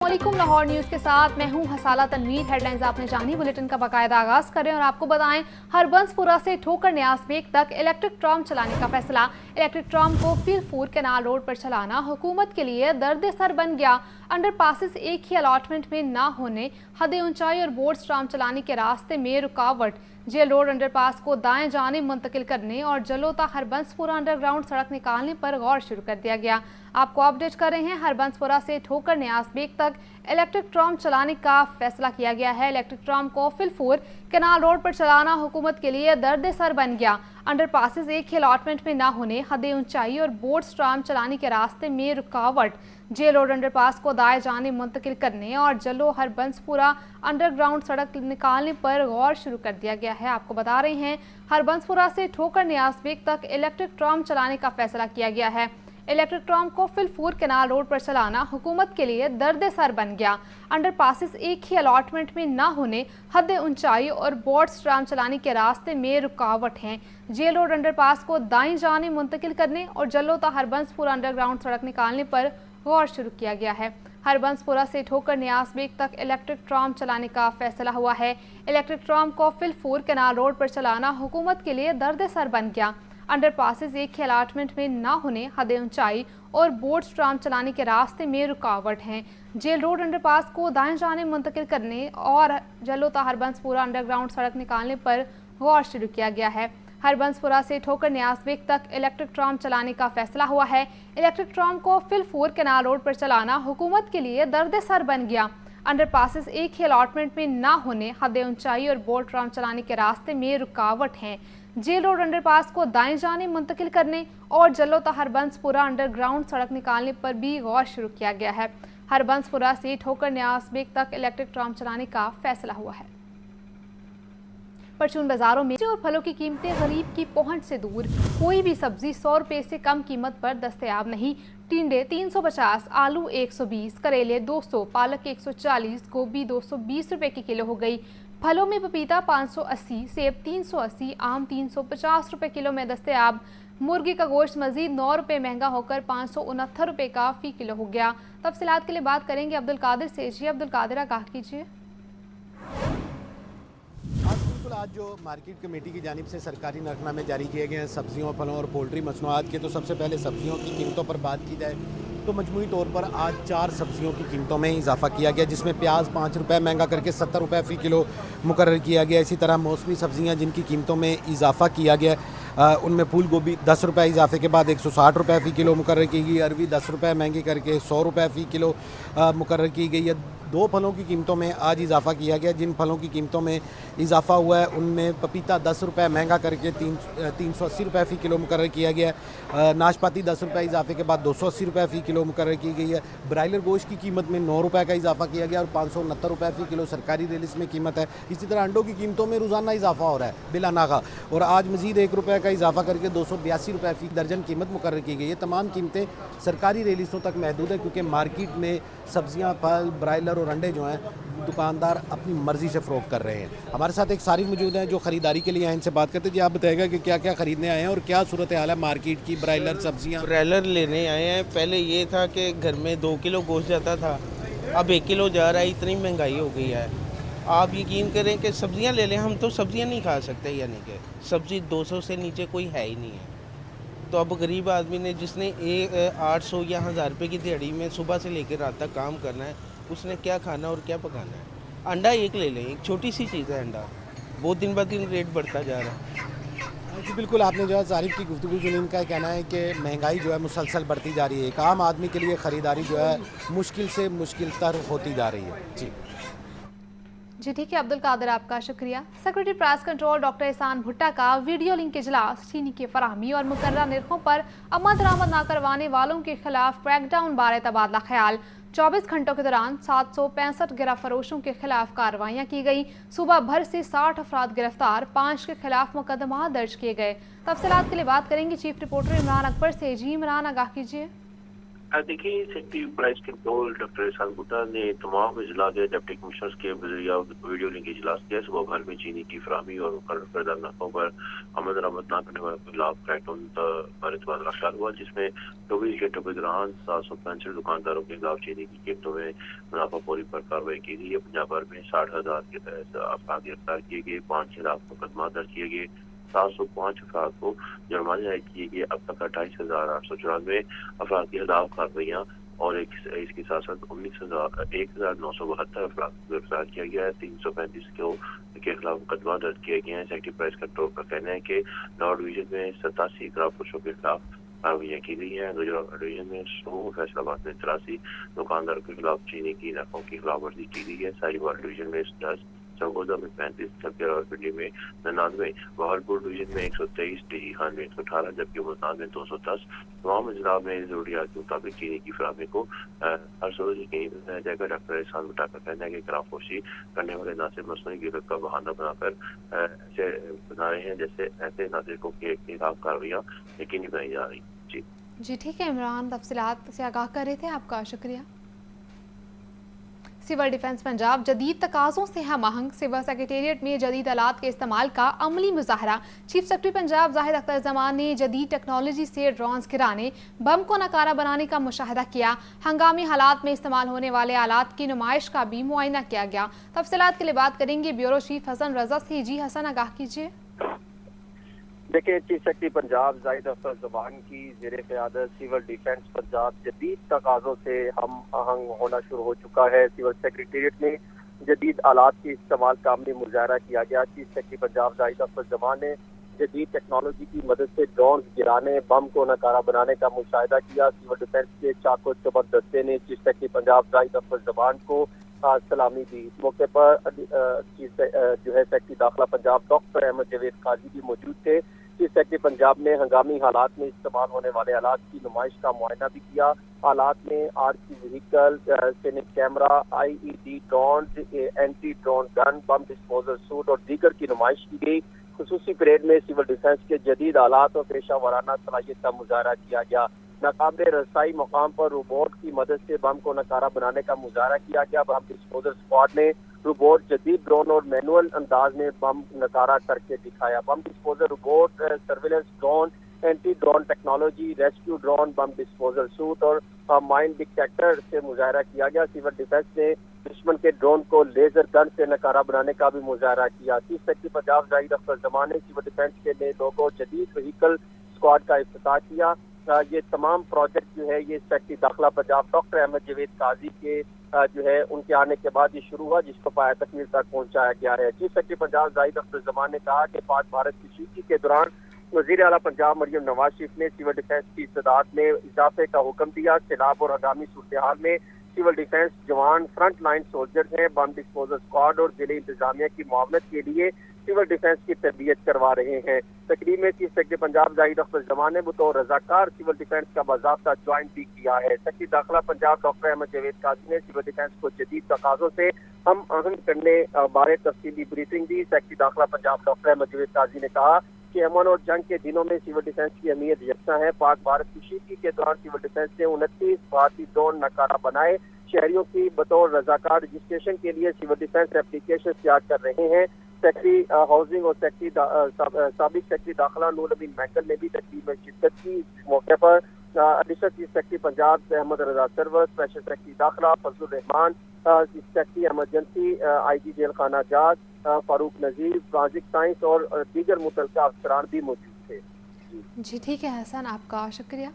अस्सलामुअलैकुम। लाहौर न्यूज़ के साथ मैं हूं हसाला तनवीर। हेडलाइंस आपने जानी, बुलेटिन का बाकायदा आगाज करें और आपको बताएं हरबंसपुरा से ठोकर न्यास बेग तक इलेक्ट्रिक ट्राम चलाने का फैसला। इलेक्ट्रिक ट्राम को फिलफूर कैनाल रोड पर चलाना हुकूमत के लिए दर्द सर बन गया। अंडर पासिस एक ही अलाटमेंट में ना होने, हद ऊंचाई और बोर्ड्स ट्राम चलाने के रास्ते में रुकावट, जेल रोड अंडरपास को दाएं जाने मुंतकिल करने और जलोता हरबंसपुरा अंडरग्राउंड सड़क निकालने पर गौर शुरू कर दिया गया। आपको अपडेट कर रहे हैं, हरबंसपुरा से ठोकर न्यास बेग तक इलेक्ट्रिक ट्राम चलाने का फैसला किया गया है। इलेक्ट्रिक ट्राम को फिलफूर कैनाल रोड पर चलाना हुकूमत के लिए दर्द सर बन गया। अंडर पासिस एक ही अलॉटमेंट में ना होने, हद ऊंचाई और बोर्ड्स ट्राम चलाने के रास्ते में रुकावट, जेल रोड अंडरपास को दाएं जाने मुंतकिल करने और जलो हरबंसपुरा अंडरग्राउंड सड़क निकालने पर गौर शुरू कर दिया गया है। आपको बता रहे हैं, हरबंसपुरा से ठोकर न्यास बेग तक इलेक्ट्रिक ट्राम चलाने का फैसला किया गया है। इलेक्ट्रिक ट्राम को फिलफूर कैनाल रोड पर चलाना हुकूमत के लिए दर्द सर बन गया। अंडर पासिस एक ही अलॉटमेंट में ना होने, हद ऊंचाई और बोर्ड्स ट्राम चलाने के रास्ते में रुकावट हैं। जेल रोड अंडरपास को दाएं जाने मुंतकिल करने और जलोता हरबंसपुरा अंडरग्राउंड सड़क निकालने पर गौर शुरू किया गया है। हरबंसपुरा से ठोकर न्यास बेग तक इलेक्ट्रिक ट्राम चलाने का फैसला हुआ है। इलेक्ट्रिक ट्राम को फिलफूर कैनाल रोड पर चलाना हुकूमत के लिए दर्द सर बन गया। अंडर पासिस एक ही अलाटमेंट में ना होने, हद ऊंचाई और बोर्ड्स ट्राम चलाने के रास्ते में रुकावट हैं। जेल रोड अंडरपास को दाएं जाने मुंतकिल करने और जलोता हरबंसपुरा अंडरग्राउंड सड़क निकालने पर गौर शुरू किया गया है। हरबंसपुरा से ठोकर न्यास बेग तक इलेक्ट्रिक ट्राम चलाने का फैसला हुआ है। इलेक्ट्रिक ट्राम को फिलफूर कैनाल रोड पर चलाना हुकूमत के लिए दर्द सर बन गया। अंडर पासिस एक ही अलॉटमेंट में ना होने, हद ऊंचाई और बोर्ड ट्राम चलाने के रास्ते में रुकावट हैं। जेल रोड अंडरपास को दाएं जाने मुंतकिल करने और जलोता हरबंसपुरा अंडरग्राउंड सड़क निकालने पर भी गौर शुरू किया गया है। हरबंसपुरा से ठोकर न्यास बेग तक इलेक्ट्रिक ट्राम चलाने का फैसला हुआ है। परचून बाजारों में और फलों की कीमतें गरीब की पहुंच से दूर। कोई भी सब्जी 100 रुपए से कम कीमत पर दस्तयाब नहीं। टिंडे 350, आलू 120, करेले 200, पालक 140, गोभी 220 रुपए की किलो हो गई। फलों में पपीता 580, सेब 380, आम 350 रुपए किलो में दस्तयाब। मुर्गी का गोश्त मजीद 9 रुपए महंगा होकर 569 रुपए का फी किलो हो गया। तफसीलात के लिए बात करेंगे अब्दुल कादिर से। जी अब्दुल कादिर, आगाह कीजिए। आज जो मार्केट कमेटी की जानिब से सरकारी नरखनामे जारी किए गए हैं सब्जियों, फलों और पोल्ट्री मसनूआत के, तो सबसे पहले सब्जियों की कीमतों पर बात की जाए तो मजमूई तौर पर आज 4 सब्जियों की कीमतों में इजाफा किया गया, जिसमें प्याज 5 रुपये महंगा करके 70 रुपये फ़ी किलो मुकर्रर किया गया। इसी तरह मौसमी सब्जियां जिनकी कीमतों में इजाफा किया गया, उनमें फूल गोभी 10 रुपये इजाफे के बाद 160 रुपये फ़ी किलो मुकर्रर की गई। अरवी 10 रुपये महंगी करके 100 रुपये फ़ी किलो मुकर्रर की गई है। 2 फलों की कीमतों में आज इजाफा किया गया। जिन फलों की कीमतों में इजाफा हुआ है उनमें पपीता 10 रुपये महंगा करके 380 रुपये फ़ी किलो मुकर्रर किया गया। नाशपाती 10 रुपये इजाफे के बाद 280 रुपये फ़ी किलो मुकर्रर की गई है। ब्रायलर गोश्त की कीमत में 9 रुपये का इजाफा किया गया और 569 रुपये फ़ी किलो सरकारी रिलीज में कीमत है। इसी तरह अंडों की कीमतों में रोज़ाना इजाफा हो रहा है बिला नागा, और आज मजीद 1 रुपये का इजाफा करके 282 रुपये फ़ी दर्जन कीमत मुकर्रर की गई है। तमाम कीमतें सरकारी रिलीज़ों तक महदूद है, क्योंकि मार्केट में सब्जियाँ, फल, ब्रायलर और अंडे जो हैं दुकानदार अपनी मर्जी से फ़रोख्त कर रहे हैं। हमारे साथ एक सारिफ मौजूद हैं जो ख़रीदारी के लिए आए, इनसे बात करते हैं। जी आप बताएगा कि क्या क्या ख़रीदने आए हैं और क्या सूरत हाल है मार्केट की? ब्रायलर सब्जियां ब्रायलर लेने आए हैं। पहले ये था कि घर में 2 किलो गोश्त जाता था, अब 1 किलो जा रहा है। इतनी महंगाई हो गई है, आप यकीन करें कि सब्जियां ले लें, हम तो सब्जियां नहीं खा सकते, यानी कि सब्ज़ी 200 से नीचे कोई है ही नहीं है। तो अब गरीब आदमी ने, जिसने 800 या 1000 रुपये की दिहाड़ी में सुबह से लेकर रात तक काम करना है, उसने क्या खाना और क्या पकाना है? अंडा एक ले लें, एक छोटी सी चीज़ है अंडा, बहुत दिन ब दिन रेट बढ़ता जा रहा है। जी बिल्कुल, आपने जो है सारिफ की गुफ्तगू सुनी, इनका कहना है कि महंगाई जो है मुसलसल बढ़ती जा रही है। एक आम आदमी के लिए ख़रीदारी जो है मुश्किल से मुश्किल तर होती जा रही है। जी ठीक है अब्दुल कादिर, आपका शुक्रिया। सेक्रेटरी प्राइस कंट्रोल डॉक्टर एहसान भुट्टा का वीडियो लिंक इजलास चीनी की फराहमी और मुकर्ररा निर्खों पर अमल दरामद न करवाने वालों के खिलाफ क्रैकडाउन बारे तबादला ख्याल। 24 घंटों के दौरान 765 गिरफ्त फरोशों के खिलाफ कार्रवाइयाँ की गई। सूबा भर से 60 अफराद गिरफ्तार, 5 के खिलाफ मुकदमा दर्ज किए गए। तफसीलात के लिए बात करेंगे चीफ रिपोर्टर इमरान अकबर से। जी इमरान, आगाह कीजिए। देखिए सेक्रेटरी प्राइस कंट्रोल डॉक्टर एहसान बुट्टा ने तमाम अजला के डिप्टी कमिश्नर्स के जरिए वीडियो लिंक इजलास किया। सुबह भर में चीनी की फराहमी और मुकर्रर करदा नाकों पर आमद दरामद न करने वालों के खिलाफ क्रैकडाउन पर तबादला ख्याल हुआ, जिसमें 24 घंटों के दौरान 765 दुकानदारों के खिलाफ चीनी की कीमतों में मुनाफाखोरी पर कार्रवाई की गई है। पंजाब भर में 60,000 के तहत अफराद गिरफ्तार किए गए, 5 खिलाफ मुकदमा दर्ज किए गए, 705 अफराद को जुर्माने जारी किए गए। अब तक 28,894 अफराद के खिलाफ कार्रवाइयाँ और इसके साथ साथ 1,972 अफराद को गिरफ्तार किया गया है। 335 के खिलाफ मुकदमा दर्ज किए गए हैं। सेक्रेटरी प्राइस कंट्रोल का कहना है कि लाहौर डिवीजन में 87 खराब पुरुषों के खिलाफ कार्रवाइयाँ की गई हैं। गुजरात डिवीजन में 100, फैसलाबाद में 83 दुकानदारों के खिलाफ चीनी की नरखों की खिलाफवर्जी की गई है। साहिवाल डिवीजन में 10, चौगोदा में 35, जबकि रावलपिंडी में 99, बहालपुर डिवीजन में 123, डीजी खान में 118, जबकि मुल्तान में 210। तमाम अजला में जरूरियात के मुताबिक चीनी की फराहमी को हर सूरत यकीनी बनाया जाएगा। डॉक्टर एहसान बुट्टा का कहना है कि खिलाफवर्जी करने वाले नासिर मसनूई गिरफ्त का बहाना बनाकर ऐसे बना रहे हैं जैसे ऐसे नासिरों के खिलाफ कार्रवाइयाँ यकीनी बनाई जा रही। जी ठीक है इमरान, तफसीलात से आगाह कर रहे थे, आपका शुक्रिया। सिविल डिफेंस पंजाब जदीद तकाज़ों से हम आहंग, सिविल सेक्रेटेरिएट में जदीद आलात के इस्तेमाल का अमली मुजाहरा। चीफ सेक्रेटरी पंजाब जाहिद अख्तर जमान ने जदीद टेक्नोलॉजी से ड्रोन्स गिराने, बम को नकारा बनाने का मुशाहिदा किया। हंगामी हालात में इस्तेमाल होने वाले आलात की नुमाइश का भी मुआयना किया गया। तफसीलात के लिए बात करेंगे ब्यूरो चीफ हसन रजा से। जी हसन, आगाह कीजिए। देखिए, चीफ सेक्रेटरी पंजाब जाहिद अख्तर जमान की ज़ेरे क़यादत सिविल डिफेंस पंजाब जदीद तकाज़ों से हम आहंग होना शुरू हो चुका है। सिविल सेक्रेटेरिएट में जदीद आलात के इस्तेमाल का अमली मुजाहरा किया गया। चीफ सेक्रेटरी पंजाब जाहिद अख्तर जमान ने जदीद टेक्नोलॉजी की मदद से ड्रोन गिराने, बम को नकारा बनाने का मुशाहिदा किया। सिविल डिफेंस के चाको चौबक दस्ते ने चीफ सेक्रेटरी पंजाब जाहिद अख्तर जमान को सलामी दी। इस मौके पर सेक्रेटरी दाखिला पंजाब डॉक्टर अहमद जावेद काजी भी मौजूद थे। चीफ सेक्रेटरी पंजाब ने हंगामी हालात में इस्तेमाल होने वाले आलात की नुमाइश का मुआयना भी किया। आलात में आरसी व्हीकल, सैनिक camera, IED drone, anti drone gun, bomb disposal suit और दीगर की नुमाइश की गई। खुसूसी परेड में सिविल डिफेंस के जदीद आलात और पेशा वाराना सलाहियत का मुजाहरा किया गया। नाकाबिल रसाई मकाम पर रोबोट की मदद से बम को नकारा बनाने का मुजाहरा किया गया। बम डिस्पोजल स्क्वाड ने रोबोट, जदीद ड्रोन और मैनुअल अंदाज में बम नकारा करके दिखाया। Bomb disposal robot, surveillance drone, anti drone technology, rescue drone, bomb disposal suit और माइन डिटेक्टर से मुजाहरा किया गया। सिविल डिफेंस ने दुश्मन के ड्रोन को लेजर गन से नकारा बनाने का भी मुजाहरा किया। चीफ सेक्रेटरी पंजाब जाहिद अख्तर जमान ने सिविल डिफेंस के नए लोगो जदीद व्हीकल स्क्वाड का इफ्तिताह किया। ये तमाम प्रोजेक्ट जो है ये सेक्रेटरी दाखिला पंजाब डॉक्टर अहमद जावेद काजी के जो है उनके आने के बाद ये शुरू हुआ, जिसको पाया तकमील तक पहुंचाया गया है। चीफ सेक्रेटरी पंजाब जाहिद अख्तर जमान ने कहा कि पाक भारत की शीशी के दौरान वज़ीर आला पंजाब मरियम नवाज शरीफ ने सिविल डिफेंस की इस्तेदाद में इजाफे का हुक्म दिया। सैलाब और आगामी सूरत हाल में सिविल डिफेंस जवान फ्रंट लाइन सोल्जर्स हैं। बम डिस्पोजल स्क्वाड और जिले इंतजामिया की मुआवनत के लिए सिविल डिफेंस की तरबियत करवा रहे हैं। तकरीब में चीफ सेक्रेटरी पंजाब जाहिद अख्तर जमान ने बतौर रजाकार सिविल डिफेंस का बाज़ाब्ता ज्वाइन भी किया है। सेक्रेटरी दाखिला पंजाब डॉक्टर अहमद जावेद काजी ने सिविल डिफेंस को जदीद तकाज़ों से हम आहंग करने बारे तफसीली ब्रीफिंग दी। सेक्रेटरी दाखिला पंजाब डॉक्टर अहमद जावेद काजी ने कहा कि अमन और जंग के दिनों में सिविल डिफेंस की अहमियत यकसा है। पाक भारत की शीशी के दौरान सिविल डिफेंस ने 29 भारतीय ड्रोन नकारा बनाए। शहरियों की बतौर रजाकार रजिस्ट्रेशन के लिए सिविल डिफेंस एप्लीकेशन तैयार कर रहे हैं। सेक्रेटरी हाउसिंग और साबिक सेक्रेटरी दाखिला नूर नबीन मैकल ने भी तकरीब में शिरकत की। इस मौके पर additional chief secretary Punjab Ahmad Raza Sarwar, special secretary दाखिला Fazlur Rahman, secretary emergency IG jail खाना जाज फारूक नजीर, ट्रांजिट साइंस और दीगर मुतल्लिका अफसरान भी मौजूद थे। जी ठीक है हसन, आपका शुक्रिया।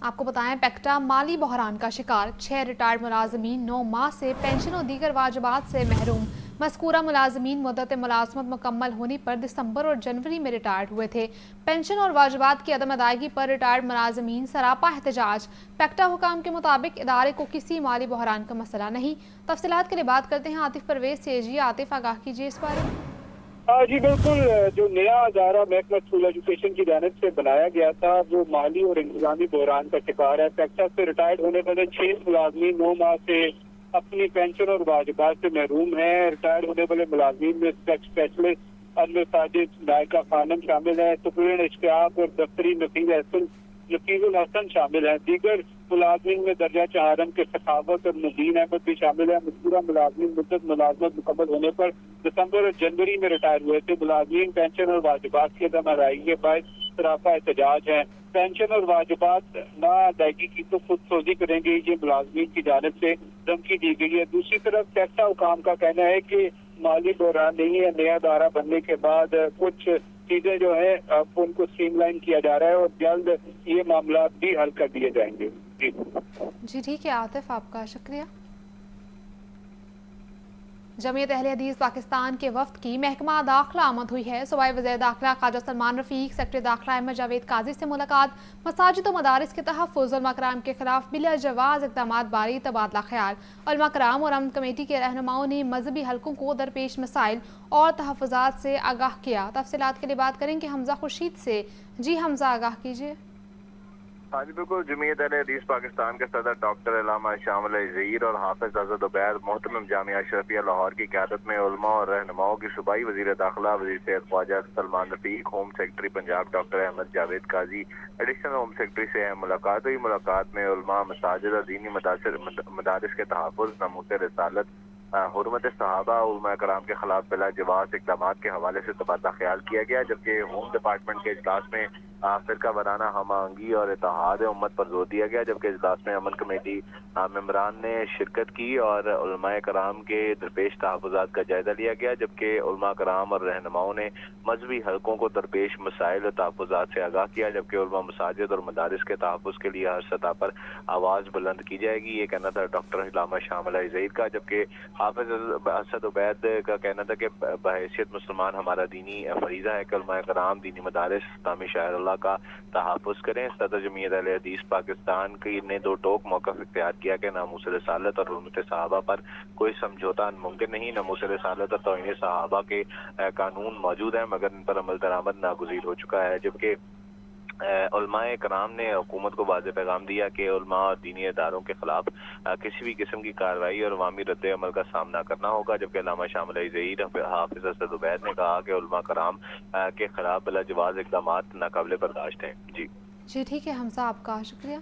आपको बताएं पेक्टा माली बहरान का शिकार, 6 रिटायर्ड मुलाजमीन 9 माह से पेंशन और दीगर वाजिबात से महरूम। मज़कूरा मुलाजमीन मुद्दत मुलाजमत मुकम्मल होने पर दिसंबर और जनवरी में रिटायर्ड हुए थे। पेंशन और वाजिबात की अदम अदायगी पर रिटायर्ड मुलाजमीन सरापा एहतजाज। पेक्टा हुकाम के मुताबिक इदारे को किसी माली बहरान का मसला नहीं। तफसीलात के लिए बात करते हैं आतिफ परवेज से। जी आतिफ, आगाह कीजिए इस बारे में। जी बिल्कुल, जो नया अदारा महकमा स्कूल एजुकेशन की जानिब से बनाया गया था वो माली और इंतजामी बहरान का शिकार है। पेक्टा से रिटायर्ड होने वाले 6 मुलाजमीन 9 माह से अपनी पेंशन और वाजिबात से महरूम हैं। रिटायर्ड होने वाले मुलाजमीन में स्पेशलिस्ट अनवर साजिद, नायका खानम शामिल है। सुप्रीन इश्तियाक और दफ्तरी नफीस एहसन नकीजुल हसन शामिल हैं। दीगर मुलाजमीन में दर्जा चहारम के सखावत और नदीन अहमद भी शामिल है। मजबूरा मुलाजमीन मुद्दत मुलाजमत मुकम्मल होने पर दिसंबर और जनवरी में रिटायर हुए थे। मुलाजमीन पेंशन और वाजिबात की अदम अदायगी के बायस सराफा एहतजाज है। पेंशन और वाजिबात ना अदायगी की तो खुद सोजी करेंगे, ये मुलाजमीन की जानिब से धमकी दी गई है। दूसरी तरफ टैक्स हुकाम का कहना है कि माली बहरान नहीं है, नया दायरा बनने के बाद कुछ चीजें जो है उनको स्ट्रीमलाइन किया जा रहा है और जल्द ये मामला भी हल कर दिए जाएंगे। जी ठीक है आतिफ, आपका शुक्रिया। जमीयत अहले हदीस पाकिस्तान के वफ्द की महकमा दाखिला आमद हुई है। सूबाई वज़ीर दाखिला ख्वाजा सलमान रफ़ीक, सेक्रेटरी दाखिला अहमद जावेद काजी से मुलाकात। मसाजिद व मदारिस के तहफ़्फ़ुज़ उलमा कराम के खिलाफ बिला जवाज़ इक़दामात बारी तबादला ख्याल। उलमा कराम और अमन कमेटी के रहनुमाओं ने मजहबी हलकों को दरपेश मसाइल और तहफ़्फ़ुज़ात से आगाह किया। तफसीलात के लिए बात करेंगे हमजा खुर्शीद से। जी हमजा, आगाह कीजिए। हाँ जी बिल्कुल। जमीयत अहले हदीस पाकिस्तान के सदर डॉक्टर अल्लामा शामिल ज़हीर और हाफिज आज़ाद उबैद मोहतरम जामिया अशरफिया लाहौर की क़यादत में उलमा और रहनुमाओं की सूबाई वज़ीर दाखिला वज़ीर सेहत Khawaja Salman Rafique, home secretary Punjab doctor Ahmad Javed Qazi, additional home secretary से मुलाकात हुई। मुलाकात में उलमा, मसाजिद और दीनी मदारिस के तहफ़्फ़ुज़, नमूसे रिसालत, हुर्मत सहाबा, उलमा कराम के खिलाफ बिला जवाज़ इक़दामात के हवाले से तबादला ख्याल किया गया। जबकि होम डिपार्टमेंट के इजलास में फिरका वाराना हम आहंगी और इत्तेहाद उम्मत पर जोर दिया गया। जबकि इजलास में अमन कमेटी मेंबरान ने शिरकत की और उलमाए कराम के दरपेश तहफ़्फ़ुज़ात का जायजा लिया गया। जबकि उलमा कराम और रहनुमाओं ने मजहबी हलकों को दरपेश मसाइल और तहफ़्फ़ुज़ात से आगाह किया। जबकि उलमा, मसाजिद और मदारिस के तहफ़्फ़ुज़ के लिए हर सतह पर आवाज़ बुलंद की जाएगी, ये कहना था डॉक्टर अल्लामा शामिल ज़हीर का। जबकि हाफिज असद उबैद का कहना था कि बहैसियत मुसलमान हमारा दीनी फरीज़ा है कि उलमाए कराम, दीनी मदारिस, इस्लामी शायर का तहफ़्फ़ुज़ करें। सदर जमीयत अहले हदीस पाकिस्तान की ने दो टोक मौक़िफ़ इख्तियार किया कि नामूस रिसालत और हुर्मत सहाबा पर कोई समझौता मुमकिन नहीं। नामूस रिसालत और तौहीन सहाबा के कानून मौजूद हैं मगर इन पर अमल दरामद नागुज़ीर हो चुका है। जबकि उलमाए कराम ने हुकूमत को वाज़ेह पैगाम दिया कि उलमा और दीनी इदारों के खिलाफ किसी भी किस्म की कार्रवाई और अवामी रद्द अमल का सामना करना होगा। जबकि अल्लामा शामिल ज़हीर, हाफिज असद उबैद ने कहा कि उलमा कराम के खिलाफ बिला जवाज़ इक़दामात नाकाबिले बर्दाश्त हैं। जी ठीक है हमजा, आपका शुक्रिया।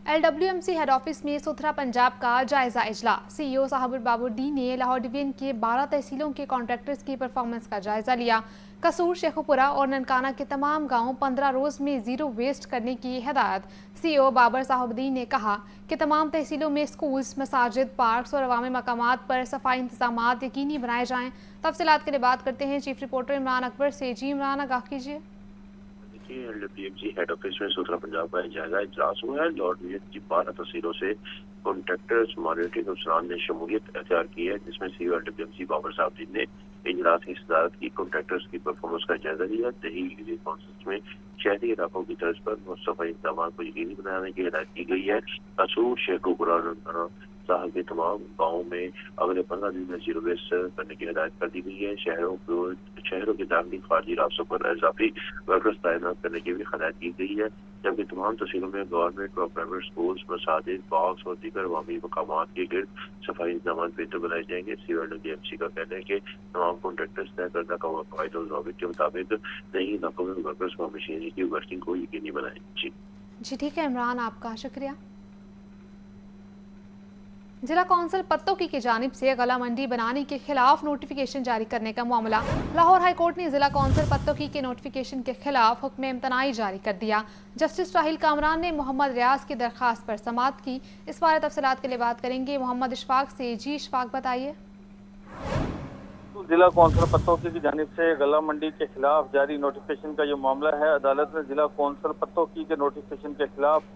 LWMC हेड ऑफिस में सुथरा पंजाब का जायजा इजलास। CEO साहबुल बाबुद्दीन ने लाहौर डिवीजन के 12 तहसीलों के कॉन्ट्रैक्टर्स की परफॉर्मेंस का जायजा लिया। कसूर, शेखुपुरा और ननकाना के तमाम गांव 15 रोज में जीरो वेस्ट करने की हिदायत। CEO बाबर साहबुद्दीन ने कहा कि तमाम तहसीलों में स्कूल्स, मसाजिद, पार्क्स और अवामी मकामात पर सफाई इंतजामात यकीनी बनाए जाएँ। तफसीलात के लिए बात करते हैं चीफ रिपोर्टर इमरान अकबर से। जी इमरान, आगाह कीजिए। LWMC हेड ऑफिस में सुथरा पंजाब का जायजा इजलास हुआ है। लाहौर डिवीजन की 12 तहसीलों से कॉन्ट्रैक्टर्स, मॉनिटरिंग अफसरान ने शमूलियत अख्तियार की है, जिसमें CEO LWMC बाबर साहबुद्दीन ने इजलास की सदारत की। कॉन्ट्रैक्टर्स की परफॉर्मेंस का जायजा लिया। दही कॉन्सेप्ट में शहरी इलाकों की तर्ज पर मुस्तफा इंतजाम को यकीनी बनाने की हिदायत की गई है। कसूर, शेखुपुरा, साहब के तमाम गाँवों में अगले 15 दिन में जीरो वेस्ट करने की हिदायत कर दी गई है। शहरों के दाखिली खारजी रास्तों पर इजाफी वर्कर्स तैनात करने की भी हिदायत की गई है। जबकि तमाम तहसीलों में गवर्नमेंट और प्राइवेट स्कूल्स, मसाजिद, पार्क्स और दीगर अवामी मकामात के गिर्द सफाई इंतजाम बेहतर बनाए जाएंगे। CEO LWMC का कहना है कि तमाम कॉन्ट्रैक्टर्स तय करदा कवायद और ज़ाबित के मुताबिक नई इलाकों में वर्कर्स व मशीनरी की वर्किंग को यकीनी बनाए। जी ठीक है इमरान, आपका शुक्रिया। जिला कौंसिल पत्तोकी की जानिब से गला मंडी बनाने के खिलाफ नोटिफिकेशन जारी करने का मामला। लाहौर हाई कोर्ट ने जिला कौंसिल पत्तोकी के नोटिफिकेशन के खिलाफ हुक्म इम्तनाई जारी कर दिया। जस्टिस राहिल कामरान ने मोहम्मद रियाज की दरख्वास्त पर समाअत की। इस बारे तफसीलात के लिए बात करेंगे मोहम्मद इशफाक से। जी इशफाक, बताइए। जिला कौंसिल पत्तोकी की जानिब से गला मंडी के खिलाफ जारी नोटिफिकेशन का जो मामला है, अदालत ने जिला कौंसिल पत्तोकी के नोटिफिकेशन के खिलाफ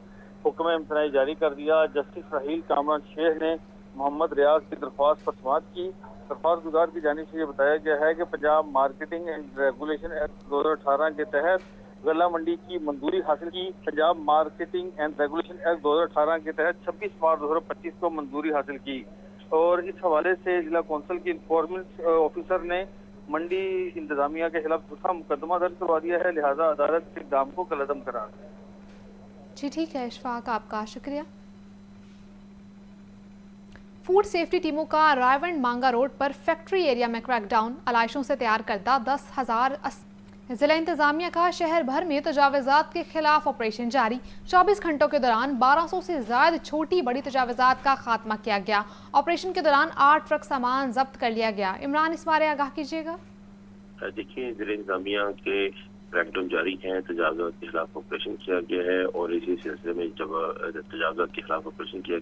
हुक्म इम्तनाई जारी कर दिया। जस्टिस राहिल कामरान शेख ने मोहम्मद रियाज की दरख्वास्त पर समाअत की। दरख्वास्त गुजार की जानिब से ये बताया गया है कि Punjab marketing and regulation act 2018 के तहत गला मंडी की मंजूरी हासिल की। Punjab marketing and regulation act 2018 के तहत 26 मार्च 2025 को मंजूरी हासिल की और इस हवाले से जिला कौंसिल की इन्फॉर्मेंस ऑफिसर ने मंडी इंतजामिया के खिलाफ झूठा मुकदमा दर्ज करवा दिया है। लिहाजा अदालत के इक़दाम को कलअदम करार दिया। जी ठीक है इशफाक, आपका शुक्रिया। फूड सेफ्टी टीमों का रायवंड मांगा रोड पर फैक्ट्री एरिया में क्रैकडाउन। आलाइशों से तैयार करदा जिला इंतजामिया का शहर भर में तजावजात के खिलाफ ऑपरेशन जारी। 24 घंटों के दौरान 1200 से ज्यादा छोटी बड़ी तजावजात का खात्मा किया गया। ऑपरेशन के दौरान 8 ट्रक सामान जब्त कर लिया गया। इमरान, इस बारे आगाह कीजिएगा। देखिए, जिला इंतजामिया के क्रैकडाउन जारी है, तजावजात के खिलाफ ऑपरेशन किया गया है और इसी सिलसिले में जब तजावजात के खिलाफ ऑपरेशन किया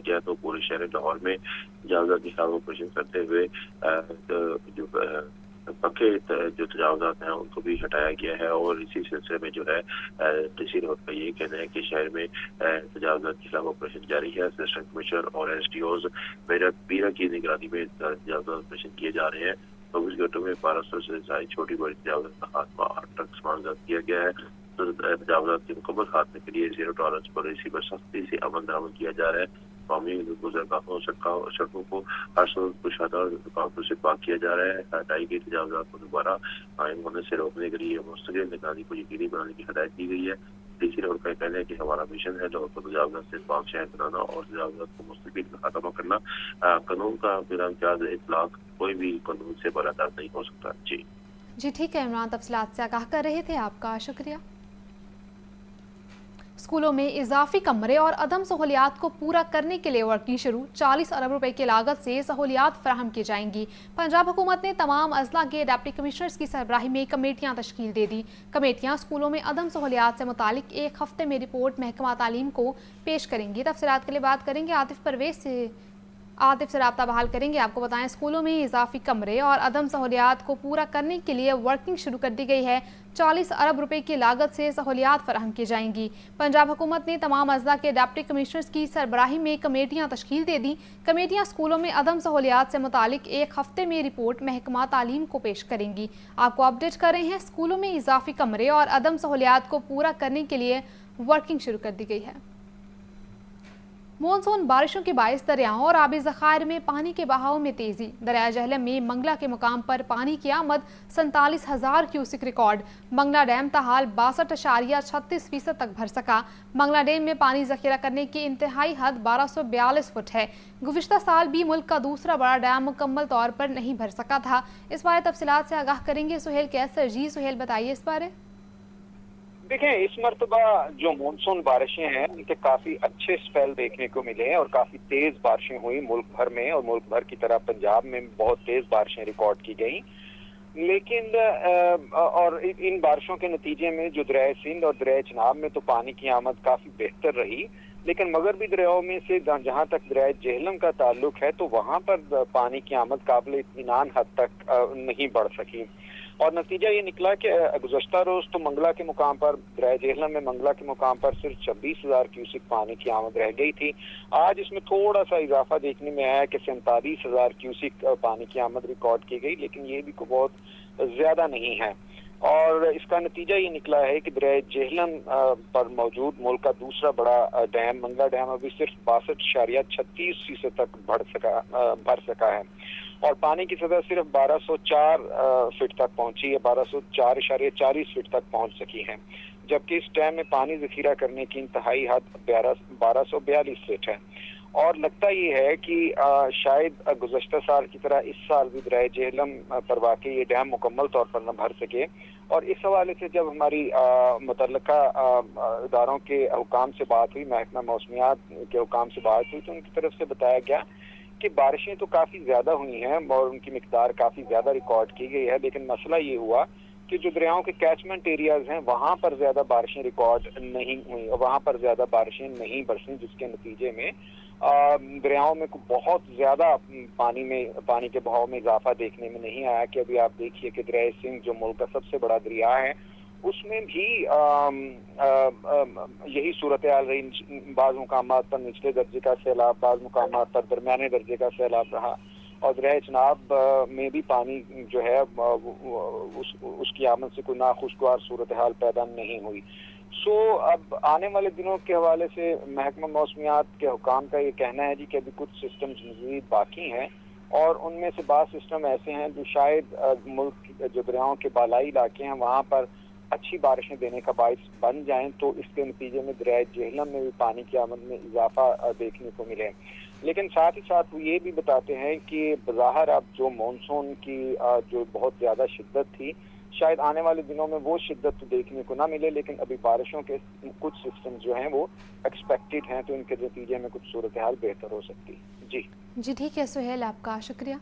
गया तो पूरे शहर लाहौर में तजावजात के खिलाफ ऑपरेशन करते हुए जो पक्के जो तजावजात हैं उनको भी हटाया गया है और इसी सिलसिले में जो है डीसी रोड का ये कहना है कि शहर में तजावजात के खिलाफ ऑपरेशन जारी है। असिस्टेंट कमिश्नर और SDOs पीरा की निगरानी में तजावजात ऑपरेशन किए जा रहे हैं। 24 घंटों में 1200 से ज्यादा छोटी बड़ी तजावजात का खात्मा 8 ट्रक सामान जब्त किया गया है। तो तजावजात के मुकम्मल खात्मे के लिए जीरो टॉलरेंस पॉलिसी पर सख्ती से अमल दरामद किया जा रहा है। कौमी गुजरगाहों सड़कों को हर सूरत कुशादा रुकावटों से पाक किया जा रहा है। हटाई गई तजावजात को दोबारा कायम होने से रोकने के लिए मुस्तकिल निगरानी को यकीनी बनाने की हिदायत दी गई है। डीसी रोड का कहना है कि हमारा मिशन है लाहौर को तजावजात से पाक शहर बनाना और तजावजात को मुस्तकिल खत्म करना। कानून का बिना इम्तियाज इतलाक कोई भी कानून से बरादार नहीं हो सकता। जी ठीक है इमरान, तफसीलात से आगाह कर रहे थे, आपका शुक्रिया। स्कूलों में इजाफी कमरे और अदम सहूलियात को पूरा करने के लिए वर्किंग शुरू। 40 अरब रुपए की लागत से सहूलियात फराहम की जाएंगी। पंजाब हुकूमत ने तमाम अजला के डिप्टी कमिश्नर्स की सरबराही में कमेटियां तश्कील दे दी। कमेटियां स्कूलों में अदम सहूलियात से मुतालिक एक हफ्ते में रिपोर्ट महकमा तालीम को पेश करेंगी। तफसीलात के लिए बात करेंगे आतिफ परवेज से। आतिफ से रब्ता बहाल करेंगे। आपको बताएं, स्कूलों में इजाफी कमरे और अदम सहूलियात को पूरा करने के लिए वर्किंग शुरू कर दी गई है। 40 अरब रुपए की लागत से सहूलियात फराहम की जाएंगी। पंजाब हुकूमत ने तमाम अजला के डिप्टी कमिश्नर्स की सरबराही में कमेटियां तश्कील दे दी। कमेटियां स्कूलों में अदम सहूलियात से मुतालिक एक हफ्ते में रिपोर्ट महकमा तालीम को पेश करेंगी। आपको अपडेट कर रहे हैं, स्कूलों में इजाफी कमरे और अदम सहूलियात को पूरा करने के लिए वर्किंग शुरू कर दी गई है। मानसून बारिशों के बायस दरियाओं और आबी ज़खायर में पानी के बहाव में तेज़ी। दरिया जहलम में मंगला के मुकाम पर पानी की आमद 47,000 क्यूसिक रिकॉर्ड। मंगला डैम ताहाल 62.36% तक भर सका। मंगला डैम में पानी जखीरा करने की इंतहाई हद 1242 फुट है। गुज़िश्ता साल भी मुल्क का दूसरा बड़ा डैम मुकम्मल तौर पर नहीं भर सका था। इस बारे तफसीलात से आगाह करेंगे सुहेल कैसर। जी सुहेल, बताइए इस बारे। देखें, इस मरतबा जो मानसून बारिशें हैं उनके काफी अच्छे स्पेल देखने को मिले हैं और काफी तेज बारिशें हुई मुल्क भर में, और मुल्क भर की तरह पंजाब में बहुत तेज बारिशें रिकॉर्ड की गई। लेकिन और इन बारिशों के नतीजे में जो दरिया सिंध और दरिया चनाब में तो पानी की आमद काफी बेहतर रही, लेकिन मगरबी दरियाओं में से जहां तक दरिया जेहलम का ताल्लुक है तो वहां पर पानी की आमद काबिल इत्मीनान हद तक नहीं बढ़ सकी। और नतीजा ये निकला कि गुज़श्ता रोज तो मंगला के मुकाम पर, दरिया जेहलम में मंगला के मुकाम पर सिर्फ 26,000 क्यूसिक पानी की आमद रह गई थी। आज इसमें थोड़ा सा इजाफा देखने में आया कि 47,000 क्यूसिक पानी की आमद रिकॉर्ड की गई, लेकिन ये भी बहुत ज्यादा नहीं है। और इसका नतीजा ये निकला है कि दरिया जेहलम पर मौजूद मुल्क का दूसरा बड़ा डैम मंगला डैम अभी सिर्फ 62.36% तक भर सका है और पानी की सतह सिर्फ 1204 फीट तक पहुंची है, 1204.40 फीट तक पहुंच सकी है, जबकि इस डैम में पानी जखीरा करने की इंतहाई हद 1242 फीट है। और लगता ये है कि शायद गुज़श्ता साल की तरह इस साल भी दरिया जेहलम पर वाकई ये डैम मुकम्मल तौर पर न भर सके। और इस हवाले से जब हमारी मुतल्लिका इदारों के हुकाम से बात हुई, महकमा मौसमियात के हुकाम से बात हुई, तो उनकी तरफ से बताया गया कि बारिशें तो काफ़ी ज़्यादा हुई हैं और उनकी मिकदार काफ़ी ज़्यादा रिकॉर्ड की गई है, लेकिन मसला ये हुआ कि जो दरियाओं के कैचमेंट एरियाज हैं वहाँ पर ज़्यादा बारिशें रिकॉर्ड नहीं हुई और वहाँ पर ज़्यादा बारिशें नहीं बरसीं, जिसके नतीजे में दरियाओं में बहुत ज़्यादा पानी के बहाव में इजाफा देखने में नहीं आया। कि अभी आप देखिए कि दरिया सिंध जो मुल्क का सबसे बड़ा दरिया है उसमें भी यही सूरत हाल रही। बाज़ मुकामात पर निचले दर्जे का सैलाब, बाज़ मुकामात पर दरमियाने दर्जे का सैलाब रहा और दरिया चनाब में भी पानी जो है उसकी आमद से कोई नाखुशगवार सूरत हाल पैदा नहीं हुई। अब आने वाले दिनों के हवाले से महकमा मौसमियात के हुकाम का ये कहना है जी कि अभी कुछ सिस्टम्स मज़ीद बाकी हैं और उनमें से बाज़ सिस्टम ऐसे हैं जो शायद मुल्क जो दरियाओं के बालाई इलाके हैं वहाँ पर अच्छी बारिशें देने का बाइस बन जाएं, तो इसके नतीजे में दरिया जेहलम में भी पानी की आमद में इजाफा देखने को मिले। लेकिन साथ ही साथ वो ये भी बताते हैं कि बज़ाहिर अब जो मानसून की जो बहुत ज़्यादा शिद्दत थी شاید آنے والے دنوں میں وہ شدت تو دیکھنے کو نہ ملے، لیکن ابھی بارشوں کے کچھ سسٹم جو ہیں وہ ایکسپیکٹڈ ہیں، تو ان کے نتیجے میں کچھ صورتحال بہتر ہو سکتی ہے۔ جی ٹھیک ہے سہیل، آپ کا شکریہ۔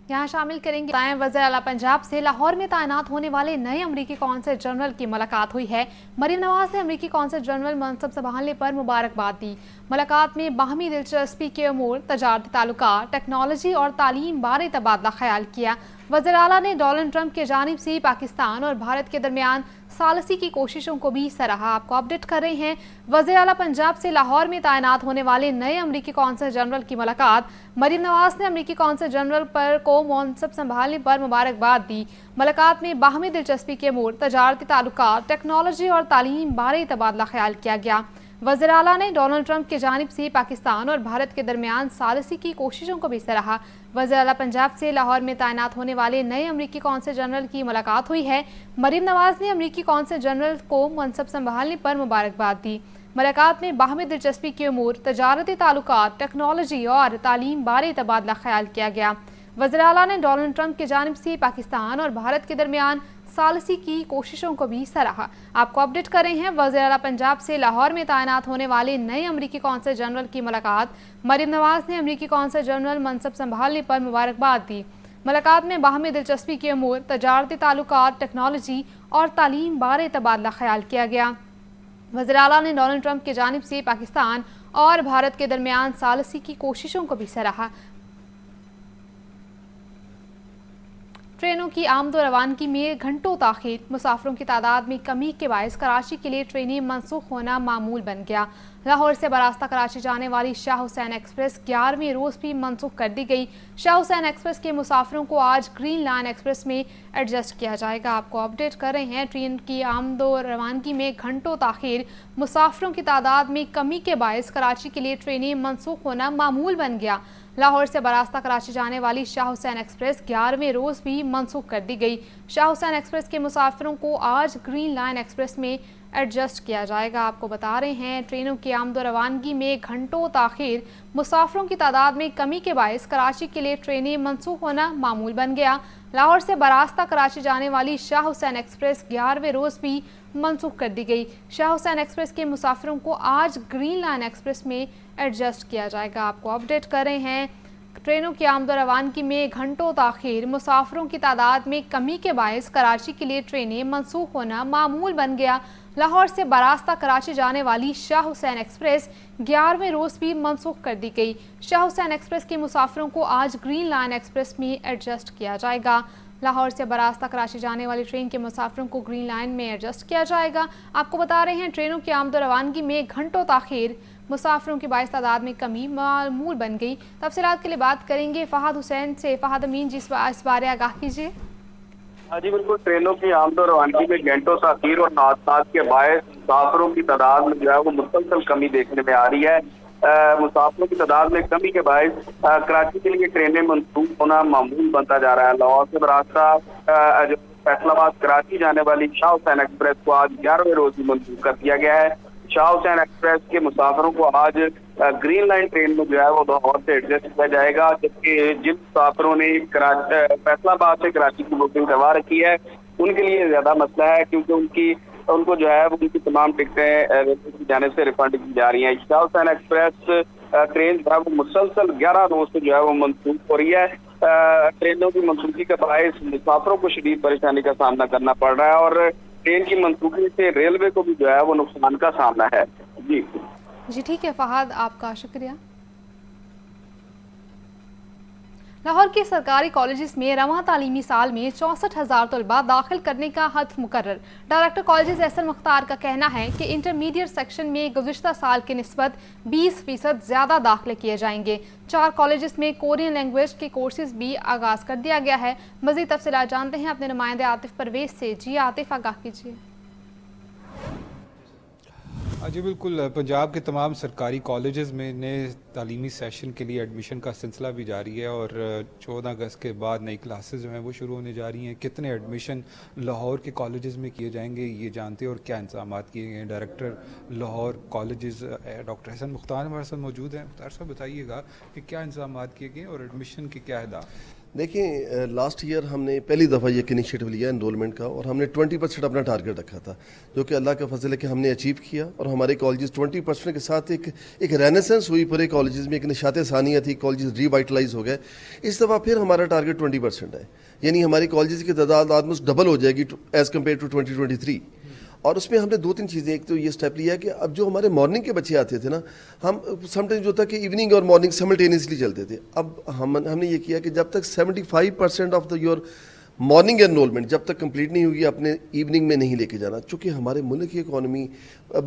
یہاں شامل کریں گے وزیر اعلیٰ پنجاب سے لاہور میں تعینات ہونے والے نئے امریکی قونصل جنرل کی ملاقات ہوئی ہے۔ مریم نواز نے امریکی قونصل جنرل منصب سنبھالنے پر مبارکباد دی۔ ملاقات میں باہمی دلچسپی کے امور، تجارتی تعلقات، ٹیکنالوجی اور تعلیم بارے تبادلہ خیال کیا۔ وزیر اعلیٰ نے ڈونلڈ ٹرمپ کی جانب سے پاکستان اور بھارت کے درمیان ثالثی کی کوششوں کو بھی سراہا۔ آپ کو اپڈیٹ کر رہے ہیں وزیر اعلیٰ پنجاب سے لاہور میں تعینات ہونے والے نئے امریکی قونصل جنرل کی ملاقات۔ مریم نواز نے امریکی قونصل جنرل کو منصب سنبھالنے پر مبارکباد دی۔ ملاقات میں باہمی دلچسپی کے امور، تجارتی تعلقات، ٹیکنالوجی اور تعلیم بارے تبادلہ خیال کیا گیا۔ وزیر اعلیٰ نے ڈونلڈ ٹرمپ کی جانب سے پاکستان اور بھارت کے درمیان ثالثی کی کوششوں کو بھی سراہا۔ وزیر اعلیٰ پنجاب سے لاہور میں تعینات ہونے والے نئے امریکی قونصل جنرل کی ملاقات ہوئی ہے۔ مریم نواز نے امریکی قونصل جنرل کو منصب سنبھالنے پر مبارکباد دی۔ ملاقات میں باہمی دلچسپی کے امور، تجارتی تعلقات، ٹیکنالوجی اور تعلیم بارے تبادلہ خیال کیا گیا۔ وزیر اعلیٰ نے ڈونلڈ ٹرمپ کی جانب سے پاکستان اور بھارت کے درمیان ثالثی کی کوششوں کو بھی سراہا۔ آپ کو اپڈیٹ کر رہے ہیں وزیر اعلیٰ پنجاب سے لاہور میں تعینات ہونے والے نئے امریکی قونصل جنرل کی ملاقات۔ مریم نواز نے امریکی قونصل جنرل منصب سنبھالنے پر مبارکباد دی۔ ملاقات میں باہمی دلچسپی کے امور، تجارتی تعلقات، ٹیکنالوجی اور تعلیم بارے تبادلہ خیال کیا گیا۔ وزیر اعلیٰ نے ڈونلڈ ٹرمپ کی جانب سے پاکستان اور بھارت کے درمیان ثالثی کی کوششوں کو بھی سراہا۔ ٹرینوں کی آمد و روانگی میں گھنٹوں تاخیر، مسافروں کی تعداد میں کمی کے باعث کراچی کے لیے ٹرینیں منسوخ ہونا معمول بن گیا۔ لاہور سے براستہ کراچی جانے والی شاہ حسین ایکسپریس 11ویں روز بھی منسوخ کر دی گئی۔ شاہ حسین ایکسپریس کے مسافروں کو آج گرین لائن ایکسپریس میں ایڈجسٹ کیا جائے گا۔ آپ کو اپڈیٹ کر رہے ہیں ٹرین کی آمد و روانگی میں گھنٹوں تاخیر، مسافروں کی تعداد میں کمی کے باعث کراچی کے لیے ٹرینیں منسوخ ہونا معمول بن گیا۔ لاہور سے براستہ کراچی جانے والی شاہ حسین ایکسپریس 11ویں روز بھی منسوخ کر دی گئی۔ شاہ حسین ایکسپریس کے مسافروں کو آج گرین لائن ایکسپریس میں ایڈجسٹ کیا جائے گا۔ آپ کو بتا رہے ہیں ٹرینوں کی آمد و روانگی میں گھنٹوں تاخیر، مسافروں کی تعداد میں کمی کے باعث کراچی کے لیے ٹرینیں منسوخ ہونا معمول بن گیا۔ لاہور سے براستہ کراچی جانے والی شاہ حسین ایکسپریس 11ویں روز بھی منسوخ کر دی گئی۔ شاہ حسین ایکسپریس کے مسافروں کو آج گرین لائن ایکسپریس میں ایڈجسٹ کیا جائے گا۔ آپ کو اپڈیٹ کر رہے ہیں ٹرینوں کی آمد و روانگی میں گھنٹوں تاخیر، مسافروں کی تعداد میں کمی کے باعث کراچی کے لیے ٹرینیں منسوخ ہونا معمول بن گیا۔ لاہور سے براستہ کراچی جانے والی شاہ حسین ایکسپریس 11ویں روز بھی منسوخ کر دی گئی۔ شاہ حسین ایکسپریس کے مسافروں کو آج گرین لائن ایکسپریس میں ایڈجسٹ کیا جائے گا۔ لاہور سے براستہ کراچی جانے والی ٹرین کے مسافروں کو گرین لائن میں ایڈجسٹ کیا جائے گا۔ آپ کو بتا رہے ہیں ٹرینوں کی آمد و روانگی میں گھنٹوں تاخیر، مسافروں کی باعث تعداد میں کمی معمول بن گئی۔ تفصیلات کے لیے بات کریں گے فہد حسین سے۔ فہد امین جی، اس بارے آگاہ کیجیے۔ ہاں جی بالکل، ٹرینوں کی آمد و روانگی میں گھنٹوں تاخیر اور حادثات کے باعث مسافروں کی تعداد میں جو ہے وہ مسلسل کمی دیکھنے میں آ رہی ہے۔ مسافروں کی تعداد میں کمی کے باعث کراچی کے لیے ٹرینیں منسوخ ہونا معمول بنتا جا رہا ہے۔ لاہور سے براستہ جو فیصل آباد کراچی جانے والی شاہ حسین ایکسپریس کو آج 11ویں روز بھی منسوخ کر دیا گیا ہے۔ شاہ حسین ایکسپریس کے مسافروں کو آج گرین لائن ٹرین میں جو ہے وہ لاہور سے ایڈجسٹ کیا جائے گا، جبکہ جن مسافروں نے فیصل آباد سے کراچی کی بکنگ کروا رکھی ہے ان کے لیے زیادہ مسئلہ ہے، کیونکہ ان کو جو ہے وہ ان کی تمام ٹکٹیں ریلوے کی جانب سے ریفنڈ کی جا رہی ہیں۔ شاہ حسین ایکسپریس ٹرین جو ہے وہ مسلسل 11 روز سے جو ہے وہ منسوخ ہو رہی ہے۔ ٹرینوں کی منسوخی کے باعث مسافروں کو شدید پریشانی کا سامنا کرنا پڑ رہا ہے اور ٹرین کی منسوخی سے ریلوے کو بھی جو ہے وہ نقصان کا سامنا ہے۔ جی ٹھیک ہے فہد، آپ کا شکریہ۔ لاہور کے سرکاری کالجز میں رواں تعلیمی سال میں 64,000 طلباء داخل کرنے کا ہدف مقرر۔ ڈائریکٹر کالجز احسن مختار کا کہنا ہے کہ انٹرمیڈیٹ سیکشن میں گزشتہ سال کی نسبت 20% زیادہ داخلے کیے جائیں گے۔ 4 کالجز میں کورین لینگویج کے کورسز بھی آغاز کر دیا گیا ہے۔ مزید تفصیلات جانتے ہیں اپنے نمائندے عاطف پرویز سے۔ جی عاطف، آگاہ کیجیے۔ جی بالکل، پنجاب کے تمام سرکاری کالجز میں نئے تعلیمی سیشن کے لیے ایڈمیشن کا سلسلہ بھی جاری ہے اور 14 اگست کے بعد نئی کلاسز جو ہیں وہ شروع ہونے جا رہی ہیں۔ کتنے ایڈمیشن لاہور کے کالجز میں کیے جائیں گے یہ جانتے اور کیا انتظامات کیے گئے ہیں، ڈائریکٹر لاہور کالجز ڈاکٹر احسن مختار ہمارے ساتھ موجود ہیں۔ مختار صاحب بتائیے گا کہ کیا انتظامات کیے گئے اور ایڈمیشن کے کیا اہداف؟ دیکھیں لاسٹ ایئر ہم نے پہلی دفعہ یہ انیشیٹو لیا انرولمنٹ کا، اور ہم نے 20% اپنا ٹارگٹ رکھا تھا، جو کہ اللہ کا فضل ہے کہ ہم نے اچیو کیا، اور ہمارے کالجز 20% کے ساتھ ایک رینیسنس ہوئی پورے کالجز میں، ایک نشاط ثانیہ تھی، کالجز ری وائٹلائز ہو گئے. اس دفعہ پھر ہمارا ٹارگٹ 20% ہے، یعنی ہماری کالجز کی تعداد آلموسٹ ڈبل ہو جائے گی ایز کمپیئر ٹو 2023. اور اس میں ہم نے 2-3 چیزیں، ایک تو یہ سٹیپ لیا کہ اب جو ہمارے مارننگ کے بچے آتے تھے نا، ہم سم ٹائمز جو تھا کہ ایوننگ اور مارننگ سملٹینیسلی چلتے تھے. اب ہم نے یہ کیا کہ جب تک 75% آف یور مارننگ انرولمنٹ جب تک کمپلیٹ نہیں ہوگی، اپنے ایوننگ میں نہیں لے کے جانا، چونکہ ہمارے ملک کی اکانومی،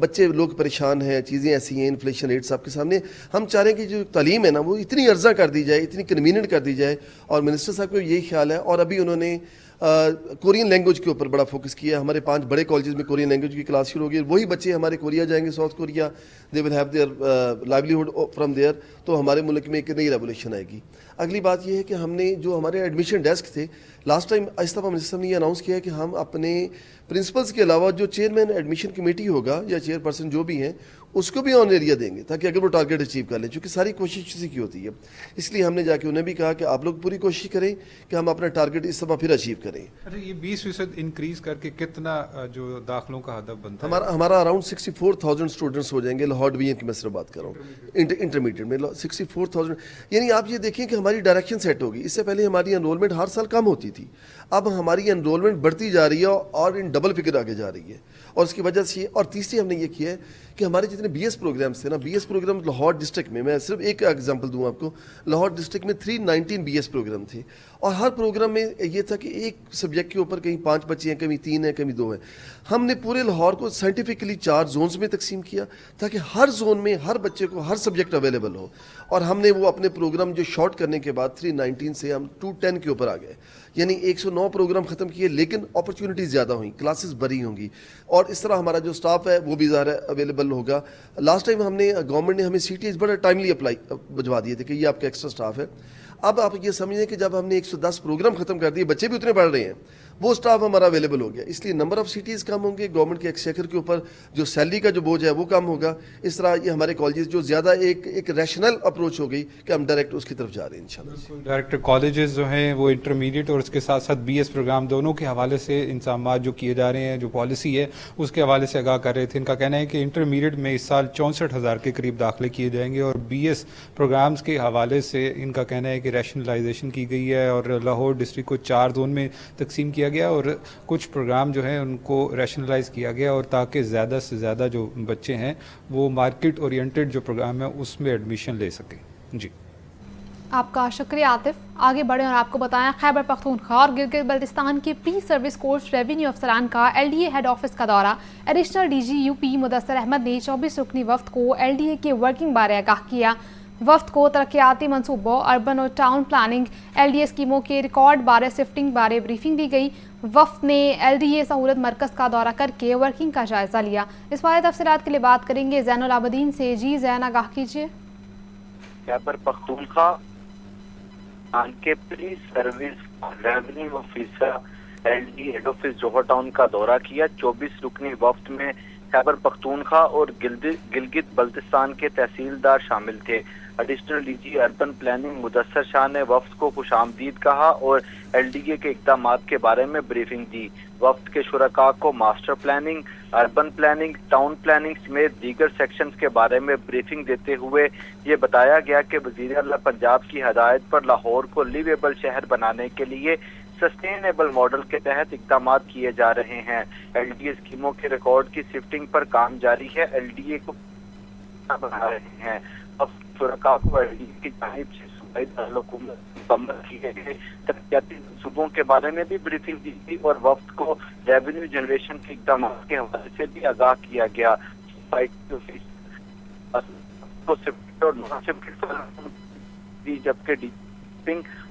بچے لوگ پریشان ہیں، چیزیں ایسی ہیں، انفلیشن ریٹس آپ کے سامنے. ہم چاہ رہے ہیں کہ جو تعلیم ہے نا وہ اتنی ارزاں کر دی جائے، اتنی کنوینئنٹ کر دی جائے، اور منسٹر صاحب کو یہی خیال ہے. اور ابھی انہوں نے کورین لینگویج کے اوپر بڑا فوکس کیا. ہمارے 5 بڑے کالجز میں کورین لینگویج کی کلاس شروع ہوگی. وہی بچے ہمارے کوریا جائیں گے، south Korea, they will have their livelihood from their. تو ہمارے ملک میں ایک نئی ریولیوشن آئے گی. اگلی بات یہ ہے کہ ہم نے جو ہمارے ایڈمیشن ڈیسک تھے لاسٹ ٹائم، اس دفعہ منسٹر صاحب نے یہ اناؤنس کیا ہے کہ ہم اپنے پرنسپلس کے علاوہ جو چیئرمین ایڈمیشن کمیٹی ہوگا یا چیئر پرسن جو بھی ہیں اس کو بھی آن ایریا دیں گے، تاکہ اگر وہ ٹارگیٹ اچیو کر لیں، چونکہ ساری کوشش اسی کی ہوتی ہے. اس لیے ہم نے جا کے انہیں بھی کہا کہ آپ لوگ پوری کوشش کریں کہ ہم اپنا ٹارگیٹ اس دفعہ پھر اچیو کریں. اچھا، یہ 20% انکریز کر کے کتنا جو داخلوں کا ہدف بنتا ہے؟ ہمارا اراؤنڈ 64,000 اسٹوڈنٹس ہو جائیں گے لاہور ڈویژن کی. میں صرف بات کر رہا ہوں انٹرمیڈیٹ میں 64,000. یعنی آپ یہ دیکھیں کہ ہماری ڈائریکشن سیٹ ہوگی. اس سے پہلے ہماری انرولمنٹ ہر سال کم ہوتی تھی، اب ہماری انرولمنٹ بڑھتی جا رہی ہے اور ان ڈبل فگر آگے جا رہی ہے. اور اس کی وجہ سے اور تیسری ہم نے یہ کیا ہے کہ ہمارے جتنے بی ایس پروگرامس تھے نا، B S program Lahore district میں صرف ایک ایگزامپل دوں آپ کو. لاہور ڈسٹرکٹ میں 319 بی ایس پروگرام تھے، اور ہر پروگرام میں یہ تھا کہ ایک سبجیکٹ کے اوپر کہیں 5 بچے ہیں، کبھی 3 ہیں، کبھی 2 ہیں. ہم نے پورے لاہور کو سائنٹیفکلی 4 زونز میں تقسیم کیا، تاکہ ہر زون میں ہر بچے کو ہر سبجیکٹ اویلیبل ہو. اور ہم نے وہ اپنے پروگرام جو شارٹ کرنے کے بعد 319 سے ہم 210 کے اوپر آ گئے، یعنی 109 پروگرام ختم کیے. لیکن اپرچونیٹیز زیادہ ہوئیں، کلاسز بڑی ہوں گی، اور اس طرح ہمارا جو سٹاف ہے وہ بھی ظاہر ہے اویلیبل ہوگا. لاسٹ ٹائم ہم نے گورنمنٹ نے ہمیں سی ٹی ایس بڑا ٹائملی اپلائی بھجوا دیے تھے کہ یہ آپ کا ایکسٹرا سٹاف ہے. اب آپ یہ سمجھیں کہ جب ہم نے 110 پروگرام ختم کر دیے، بچے بھی اتنے پڑھ رہے ہیں، وہ سٹاف ہمارا اویلیبل ہو گیا. اس لیے نمبر آف سٹیز کم ہوں گے، گورنمنٹ کے ایکسچیکر کے اوپر جو سیلری کا جو بوجھ ہے وہ کم ہوگا. اس طرح یہ ہمارے کالجز جو زیادہ ایک ریشنل اپروچ ہو گئی کہ ہم ڈائریکٹ اس کی طرف جا رہے ہیں انشاءاللہ. ڈائریکٹر کالجز جو ہیں وہ انٹرمیڈیٹ اور اس کے ساتھ ساتھ بی ایس پروگرام دونوں کے حوالے سے انتظامات جو کیے جا رہے ہیں، جو پالیسی ہے اس کے حوالے سے آگاہ کر رہے تھے. ان کا کہنا ہے کہ انٹرمیڈیٹ میں اس سال 64,000 کے قریب داخلے کیے جائیں گے، اور بی ایس پروگرامز کے حوالے سے ان کا کہنا ہے کہ ریشنلائزیشن کی گئی ہے، اور لاہور ڈسٹرکٹ کو 4 زون میں تقسیم کیا گیا، اور کچھ پروگرام جو ہیں ان کو ریشنلائز کیا گیا، اور تاکہ زیادہ سے زیادہ جو بچے ہیں وہ مارکیٹ اورینٹڈ جو پروگرام ہے اس میں ایڈمیشن لے سکیں. جی آپ کا شکریہ عاطف. آگے بڑھیں اور آپ کو بتائیں خیبر پختونخوا اور گلگت بلتستان کے پری سروس کورس ریونیو افسران کا L D A head office کا دورہ. Additional D G U P Mudassir Ahmed نے 24 رکنی وفد کو ایل ڈی اے کے ورکنگ بارے آگاہ کیا. وفد کو ترقیاتی منصوبوں، اربن اور ٹاؤن پلاننگ، ایل ڈی اے اسکیموں کے ریکارڈ بارے شفٹنگ بارے بریفنگ دی گئی. وفد نے ایل ڈی اے سہولت مرکز کا دورہ کر کے ورکنگ کا جائزہ لیا. اس بارے تفصیلات کے لیے بات کریں گے زین العابدین سے. جی زین، آگاہ کیجیے. خیبر پختونخوا کے pre service revenue officer L D head office Johar town کا دورہ کیا. 24 رکنی وفد میں خیبر پختونخوا اور گلگت بلتستان کے تحصیلدار شامل تھے. Additional D G urban planning Mudassar Shah نے وفد کو خوش آمدید کہا اور ایل ڈی اے کے اقدامات کے بارے میں بریفنگ دی. وفد کے شرکاء کو master planning, urban planning, town planning سمیت دیگر سیکشنز کے بارے میں بریفنگ دیتے ہوئے یہ بتایا گیا کہ وزیر اعلیٰ پنجاب کی ہدایت پر لاہور کو لیویبل شہر بنانے کے لیے سسٹینیبل ماڈل کے تحت اقدامات کیے جا رہے ہیں. ایل ڈی اے اسکیموں کے ریکارڈ کی شفٹنگ پر کام جاری ہے. ایل ڈی اے کو بنا رہے ہیں. اب شرکاء کو ایل ڈی اے کی جانب سے صوبائی دارالحکومت مکمل کیے گئے ترقیاتی منصوبوں کے بارے میں بھی بریفنگ دی گئی اور وفد کو ریونیو جنریشن کے اقدامات کے حوالے سے بھی آگاہ کیا گیا. جبکہ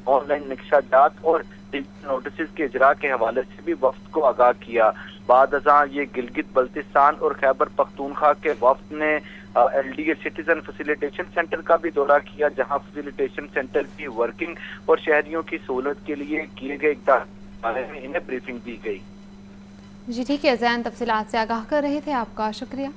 آن لائن نقشہ جات اور نوٹسز کے اجراء کے حوالے سے بھی وفد کو آگاہ کیا. بعد ازاں یہ گلگت بلتستان اور خیبر پختونخوا کے وفد نے L D a citizen facilitation centre کا بھی دورہ کیا، جہاں فیسیلیٹیشن سینٹر کی ورکنگ اور شہریوں کی سہولت کے لیے کیے گئے اقدامات بارے میں انہیں بریفنگ دی گئی. جی ٹھیک ہے زین، تفصیلات سے آگاہ کر رہے تھے. آپ کا شکریہ.